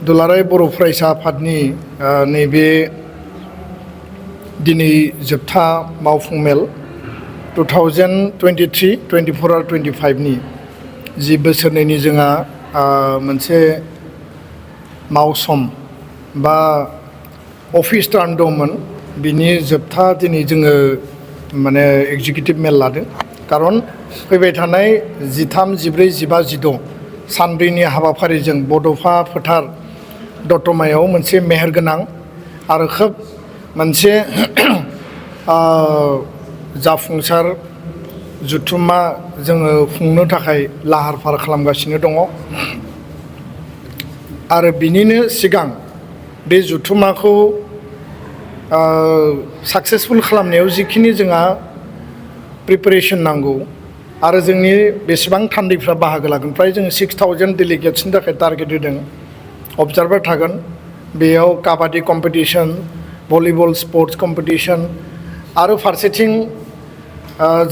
दुलाराय बर' फरायसा आफादनि नैबे दिनै जोबथा मावफुं मेल 2023-24 आरो 25 नि जि बोसोरनैनि जोंहा मोनसे मावसम बा अफिस टार्म दंमोन बिनि जोबथा दिनै जोङो माने एग्जिकिउटिभ मेल लादों खारन फैबाय थानाय 13, 14, 15, 16 सानब्रैनि हाबाफारिजों बड'फा फोथार दतमायाव मोनसे मेहेरगोनां आरो खोब मोनसे जाफुंसार जुथुमा जोङो खुंनो थाखाय लाहार फाहार खालामगासिनो दङ आरो बिनिनो सिगां बे जुथुमाखौ साक्सेसफुल खालामनायाव जिखिनि जोंहा प्रिपारेसन नांगौ आरो जोंनि बेसेबां थान्दैफ्रा बाहागो लागोन फ्राय जों 6000 डेलिगेट्सनि थाखाय टारगेट होदों अबजार्भार थागोन बेयाव kabaddi competition volleyball sports competition आरो फारसेथिं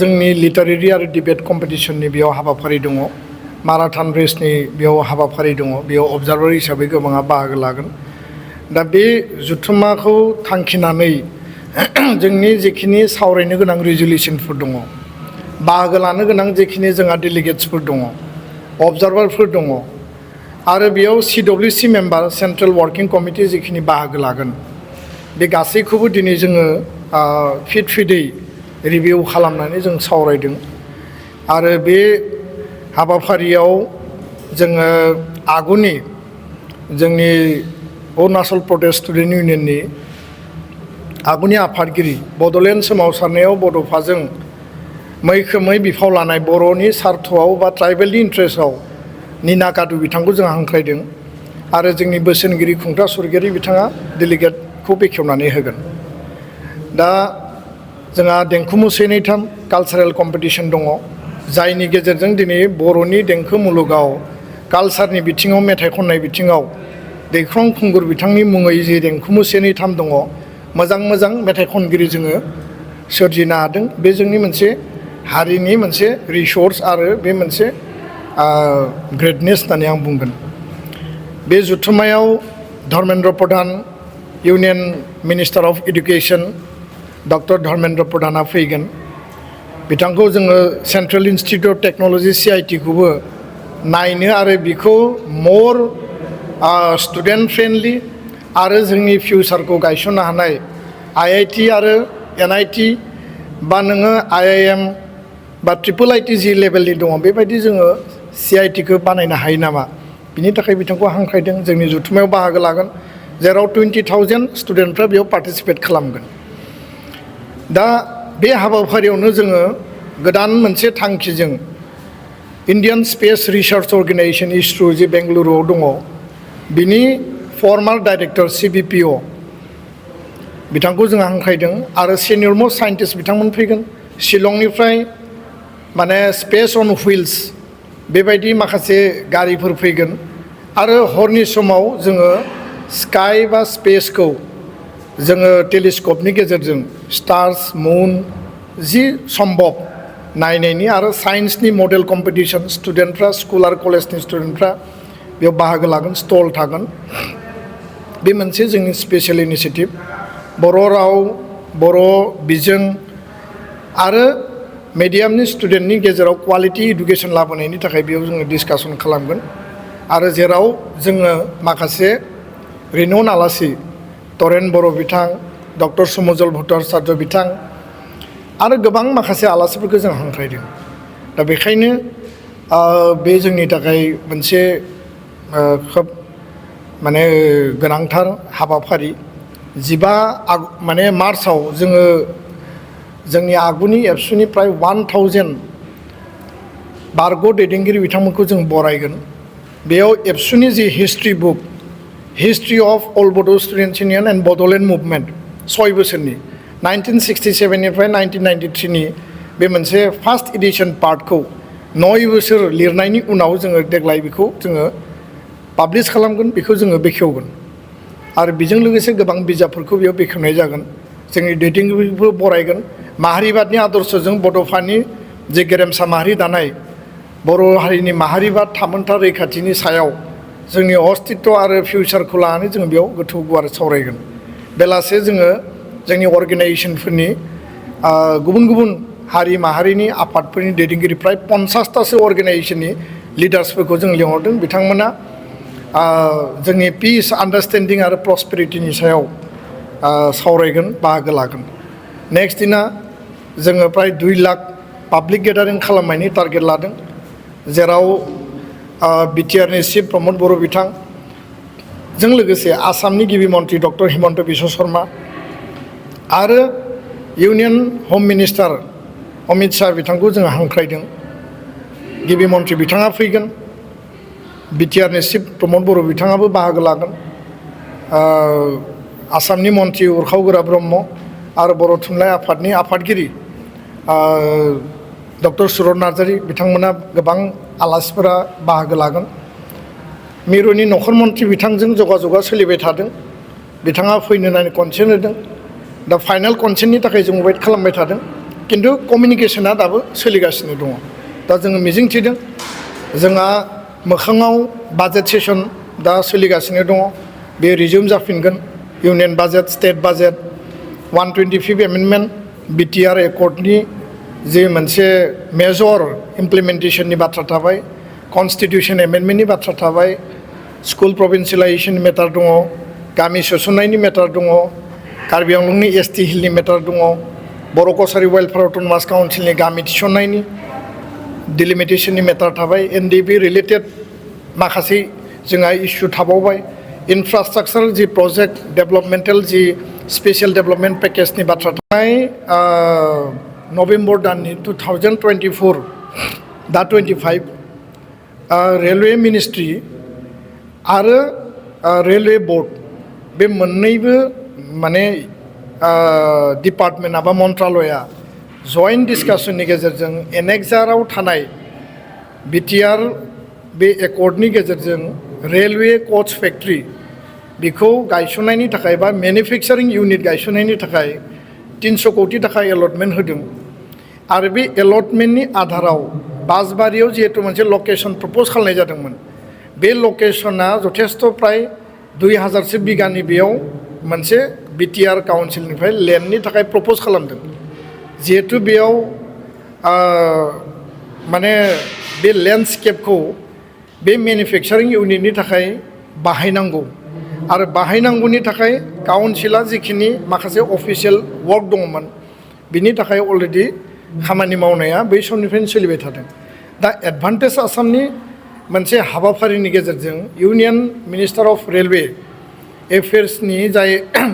जोंनि लिटारेरि आरो डिबेट कम्पिटिशननि बेयाव हाबाफारि दङ माराथन रेसनि बेयाव हाबाफारि दङ बेयाव अबजार्भार हिसाबै गोबाङा बाहागो लागोन दा बे जुथुमाखौ थांखिनानै जोंनि जेखिनि सावरायनो गोनां रेजुलेसनफोर दङ बाहागो लानो गोनां जेखिनि जोंहा डेलिगेट्सफोर दङ अबजार्भारफोर दङ आरो बेयाव CWC member central working committee जेखिनि बाहागो लागोन बे गासैखौबो दिनै जोङो फिदै रिभिउ खालामनानै जों सावरायदों आरो बे हाबाफारियाव जोङो आगुनि जोंनि अरुणाचल प्रदेश स्टुडेन्ट इउनियननि आगुनि आफादगिरि बड'लेण्ड सोमावसारनायाव बड'फाजों मैखोमै बिफाव लानाय बर'नि सार्थआव बा ट्राइबेलनि इन्ट्रेस्टआव निना कादु बिथांखौ जों हांख्रायदों आरो जोंनि बोसोनगिरि खुंथा सरगियारि बिथाङा डेलिगेटखौ बेखेवनानै होगोन दा जोंहा देंखो मोसानायथाम कालचारेल कम्पिटिशन दङ जायनि गेजेरजों दिनै बर'नि देंखो मुलुगाव कालचारनि बिथिङाव मेथाइ खननाय बिथिङाव दैख्रं खुंगुर बिथांनि मुङै जे देंखो मोसानायथाम दङ मोजां मेथाइ खनगिरि जोङो सोरजिनो हादों बे जोंनि मोनसे हारिनि मोनसे रिसर्स आरो बे मोनसे ग्रेटनेस होननानै आं बुंगोन बे जुथुमायाव Dharmendra Pradhan union minister of education doctor Dharmendra प्रधाना फैगोन बिथांखौ जोङो central institute of technology CIT खौबो नायनो आरो बिखौ मर स्टुडेन्ट फ्रेन्डलि आरो जोंनि फिउचारखौ गायसननो हानाय IIT आरो NIT बा नोङो IIM बा IIIT जि लेभेलनि दङ बेबायदि जोङो CIT खौ बानायनो हायो नामा बिनि थाखाय बिथांखौ हांख्रायदों जोंनि जुथुमायाव बाहागो लागोन जेराव 20,000 स्टुडेन्टफ्रा बेयाव पार्टिसिपेट खालामगोन दा बे हाबाफारियावनो जोङो गोदान मोनसे थांखिजों Indian space research organisation ISRO जे बेंगलुरुआव दङ बिनि फर्मार डाइरेक्टर CBPO बिथांखौ जों हांख्रायदों आरो सिनियर मस्ट साइन्टिस्ट बिथांमोन फैगोन शिलंनिफ्राय माने स्पेस अन व्हील्स बेबायदि माखासे गारिफोर फैगोन आरो हरनि समाव जोङो स्काई बा स्पेसखौ जोङो टेलिस्कपनि गेजेरजों स्टार्स मुन जि सम्भब नायनायनि आरो साइन्सनि मडेल कम्पिटिशन स्टुडेन्टफ्रा स्कुल आरो कलेजनि स्टुडेन्टफ्रा बेयाव बाहागो लागोन स्टल थागोन बे मोनसे जोंनि स्पेशल इनिसिएटिभ बर' राव बर' बिजों आरो मिडियामनि स्टुडेन्टनि गेजेराव क्वालिटि इडुकेसन लाबोनायनि थाखाय बेयाव जोङो डिसकासन खालामगोन आरो जेराव जोङो माखासे रिन'न आलासि तरेन बर' बिथां डक्टर सुमजल भट्टाचार्य बिथां आरो गोबां माखासे आलासिफोरखौ जों हांख्रायदों दा बेखायनो बे जोंनि थाखाय मोनसे खोब माने गोनांथार हाबाफारि 15 मार्चआव जोङो जोंनि आगुनि एबसुनि प्राय 1000 बारग' दैदेनगिरि बिथांमोनखौ जों बरायगोन बेयाव एबसुनि the history book history of all Bodo' students union and Bodoland movement 6 बोसोरनि 1967 निफ्राय 1993 नि बे मोनसे फार्स्ट एडिशन पार्टखौ 9 बोसोर लिरनायनि उनाव जोङो देग्लाय बेखौ जोङो पाब्लिश खालामगोन बेखौ जोङो बेखेवगोन आरो बेजों लोगोसे गोबां बिजाबफोरखौ बेयाव बेखेवनाय जागोन जोंनि दैदेनगिरिफोरखौ बरायगोन माहारिबादनि आदर्शजों बड'फानि जे गेरेमसा माहारि दानाय बर' हारिनि माहारिबाद थामोनथा रैखाथिनि सायाव जोंनि अस्तित्व आरो फिउचारखौ लानानै जों बेयाव गोथौ गुवार सावरायगोन बेलासे जोङो जोंनि अर्गेनाइजेसनफोरनि गुबुन गुबुन हारि माहारिनि आफादफोरनि दैदेनगिरिफ्रा 50तासो अर्गेनाइजेसननि लिडार्सफोरखौ जों लिंहरदों बिथांमोना जोंनि पिस आन्डारस्टेन्डिं आरो प्रस्पेरिटिनि सायाव सावरायगोन बाहागो लागोन नेक्स्ट दिना जोङो प्राय 2 लाख पाब्लिक गेदारिं खालामनायनि टारगेट लादों जेराव बिटिआरनि चिफ प्रमद बर' बिथां जों लोगोसे आसामनि गिबि मन्थ्रि डक्टर हिमन्त बिश्व शर्मा आरो इउनियन हम मिनिस्टार अमित शाह बिथांखौ जों हांख्रायदों गिबि मन्थ्रि बिथाङा फैगोन बिटिआरनि चिफ प्रमद बर' बिथाङाबो बाहागो लागोन आसामनि मन्थ्रि उरखाव गोरा ब्रह्म आरो बर' थुनलाइ आफादनि आफादगिरि डक्टर सुरत नार्जारी बिथांमोना गोबां आलासिफोरा बाहागो लागोन मिरुनि नखर मन्थ्रि बिथांजों जगाजगा सोलिबाय थादों बिथाङा फैनो होननानै कनसेन्ट होदों दा फाइनाल कनसेन्टनि थाखाय जों वेट खालामबाय थादों किन्तु कमिउनिकेसना दाबो सोलिगासिनो दङ दा जोङो मिजिंथिदों जोंहा मोखाङाव बाजेट सेसन दा सोलिगासिनो दङ बे रिजिउम जाफिनगोन union budget state budget 125 amendment BTR एकर्डनि जे मोनसे मेजर इमप्लिमेन्टेसननि बाथ्रा थाबाय कन्स्टिटिउसन एमेन्डमेन्टनि बाथ्रा थाबाय स्कुल प्रभिन्सियेलाइजेसननि मेटार दङ गामि सोसननायनि मेटार दङ कार्बि आंलंनि एसटि हिलनि मेटार दङ बर' कसारि वेलफेयार अट'नमास काउन्सिलनि गामि थिसननायनि डिलिमिटेसननि मेटार थाबाय एनडिबि रिलेटेड माखासे जोंहा इस्यु थाबावबाय इनफ्रास्ट्राक्चार जि प्रजेक्ट डेभेलपमेन्टेल जि स्पेसियेल डेभेलपमेन्ट पेकेजनि बाथ्रा थाबाय नभेम्बर दाननि 2024 दा 25 रेलवे मिनिस्ट्रि आरो रेलवे बोर्ड बे मोननैबो माने डिपार्टमेन्ट बा मन्त्रालया जइन्ट डिसकासननि गेजेरजों एनेक्साराव थानाय बिटिआर बे एकर्डनि गेजेरजों रेलवे कोच फेक्ट्रि बेखौ गायसननायनि थाखाय बा मेनुफेक्चारिं इउनिट गायसननायनि थाखाय 300 कोटि थाखा एलटमेन्ट होदों आरो बे एलटमेन्टनि आधाराव बासबारियाव जिहेतु मोनसे लकेसन प्रपज खालामनाय जादोंमोन बे लकेसना जथेस्थ प्राय 2000 बिगानि बेयाव मोनसे बिटिआर काउन्सिलनिफ्राय लेन्डनि थाखाय प्रपज खालामदों जिहेतु बेयाव माने बे लेन्डस्केपखौ बे मेनुफेक्चारिं इउनिटनि थाखाय बाहायनांगौ आरो बाहायनांगौनि थाखाय काउन्सिला जिखिनि माखासे अफिसियेल वर्क दङमोन बिनि थाखाय अलरेडि खामानि मावनाया बै समनिफ्रायनो सोलिबाय थादों दा एडभान्टेज आसामनि मोनसे हाबाफारिनि गेजेरजों इउनियन मिनिस्टार अफ रेलवे एफेयार्सनि जाय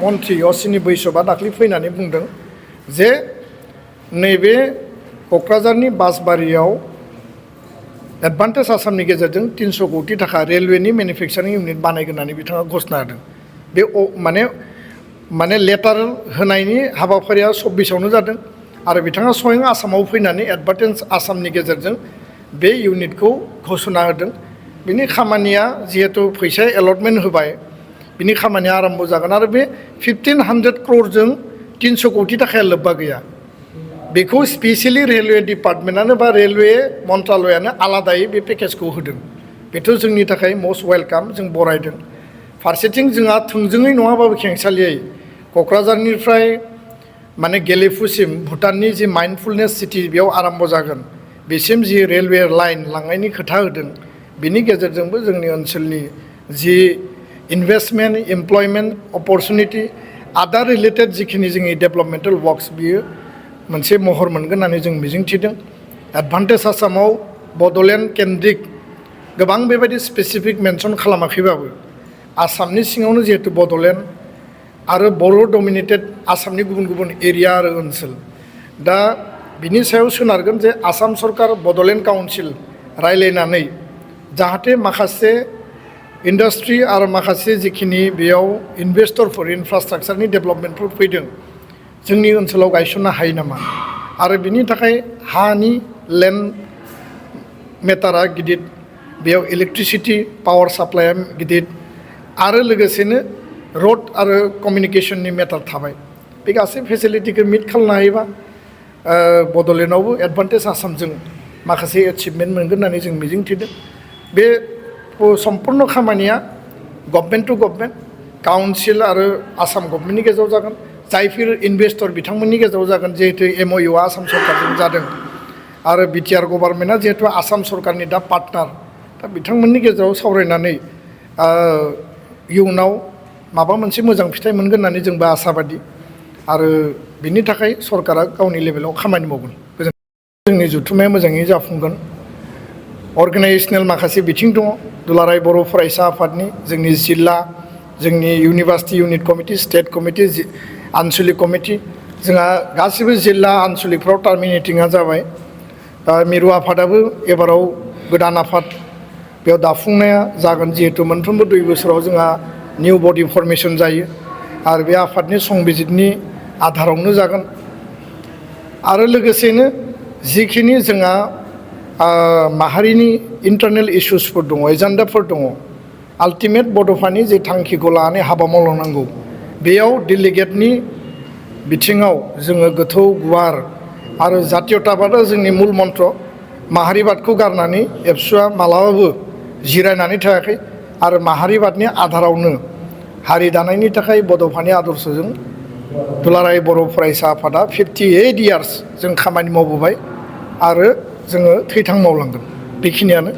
मन्थ्रि अश्विनी बैष्णबा दाख्लै फैनानै बुंदों जे नैबे क'क्राझारनि बासबारियाव एडभान्टेज आसामनि गेजेरजों 300 कोटि थाखा रेलवेनि मेनुफेक्चारिं इउनिट बानायगोन होननानै बिथाङा घोषणा होदों बे माने लेटार होनायनि हाबाफारिया 26आवनो जादों आरो बिथाङा स्वयं आसामाव फैनानै एडभान्टेज आसामनि गेजेरजों बे इउनिटखौ घोषणा होदों बिनि खामानिया जिहेतु फैसा एलटमेन्ट होबाय बिनि खामानिया आरम्भ जागोन आरो बे 1500 क्र'रजों 300 कोटि थाखाया लोब्बा गैया बेखौ स्पेसियेलि रेलवे डिपार्टमेन्टआनो बा रेलवे मन्त्रालयानो आलादायै बे पेकेजखौ होदों बेथ' जोंनि थाखाय मस्ट वेलकाम जों बरायदों फारसेथिं जोंहा थोंजोङै नङाबाबो खेंसालियै क'क्राझारनिफ्राय माने गेलेफुसिम भुटाननि जि माइन्डफुलनेस सिटि बेयाव आरम्भ जागोन बेसिम जि रेलवे लाइन लांनायनि खोथा होदों बिनि गेजेरजोंबो जोंनि ओनसोलनि जि इनभेस्टमेन्ट एमप्लयमेन्ट अपरचुनिटि आदार रिलेटेड जिखिनि जोंनि डेभेलपमेन्टेल वर्क्स बियो मोनसे महर मोनगोन होननानै जों मिजिंथिदों एडभान्टेज आसामाव बड'लेण्ड केन्द्रिक गोबां बेबायदि स्पेसिफिक मेनसन खालामाखैबाबो आसामनि सिङावनो जिहेतु बड'लेण्ड आरो बर' डमिनेटेड आसामनि गुबुन गुबुन एरिया आरो ओनसोल दा बिनि सायाव सोनारगोन जे आसाम सरकार बड'लेण्ड काउन्सिल रायलायनानै जाहाथे माखासे इन्डास्ट्रि आरो माखासे जिखिनि बेयाव इनभेस्टरफोर इनफ्रास्ट्राक्चारनि डेभेलपमेन्टफोर फैदों जोंनि ओनसोलाव गायसननो हायो नामा आरो बिनि थाखाय हानि लेन्ड मेटारा गिदिर बेयाव इलेक्ट्रिसिटि पावार साप्लाइया गिदिर आरो लोगोसेनो रड आरो कमिउनिकेसननि मेटार थाबाय बे गासै फेसिलिटिखौ मिट खालामनो हायोबा बड'लेण्डआवबो एडभान्टेज आसामजों माखासे एचिभमेन्ट मोनगोन होननानै जों मिजिंथिदों बे सम्पूर्ण खामानिया गभर्नमेन्ट टु गभर्नमेन्ट काउन्सिल आरो आसाम गभर्नमेन्टनि गेजेराव जागोन जायफोर इनभेस्टर बिथांमोननि गेजेराव जागोन जिहेतु MOU आ आसाम सरकारजों जादों आरो BTR गभर्नमेन्टआ जिहेतु आसाम सरकारनि दा पार्टनार दा बिथांमोननि गेजेराव सावरायनानै इयुनाव माबा मोनसे मोजां फिथाइ मोनगोन होननानै जोंबो आसाबादि आरो बिनि थाखाय सरकारा गावनि लेभेलाव खामानि मावगोन जोंनि जथुम्माया मोजाङै जाफुंगोन अर्गानाइजेसनेल माखासे बिथिं दङ दुलाराय बर' फरायसा आफादनि जोंनि जिल्ला जोंनि university unit committee state committee आनसलिक कमिटि जोंहा गासिबो जिल्ला आनसलिकफ्राव टार्मिनेटिंआ जाबाय मिरु आफादाबो एबाराव गोदान आफाद बेयाव दाफुंनाया जागोन जिहेतु मोनफ्रोमबो 2 बोसोराव जोंहा निउ बडि फर्मेशन जायो आरो बे आफादनि संबिजितनि आधारावनो जागोन आरो लोगोसेनो जिखिनि जोंहा माहारिनि इन्टारनेल इश्युसफोर दङ एजेन्डाफोर दङ आल्टिमेट बड'फानि जे थांखिखौ लानानै हाबा मावलांनांगौ बेयाव डेलिगेटनि बिथिङाव जोङो गोथौ गुवार आरो जातीयताबादा जोंनि मुल मन्त्र माहारिबादखौ गारनानै एबसुआ मालाबाबो जिरायनानै थायाखै आरो माहारिबादनि आधारावनो हारि दानायनि थाखाय बड'फानि आदर्शजों दुलाराय बर' फरायसा आफादा 58 इयार्स जों खामानि मावबोबाय आरो जोङो थैथां मावलांगोन बेखिनियानो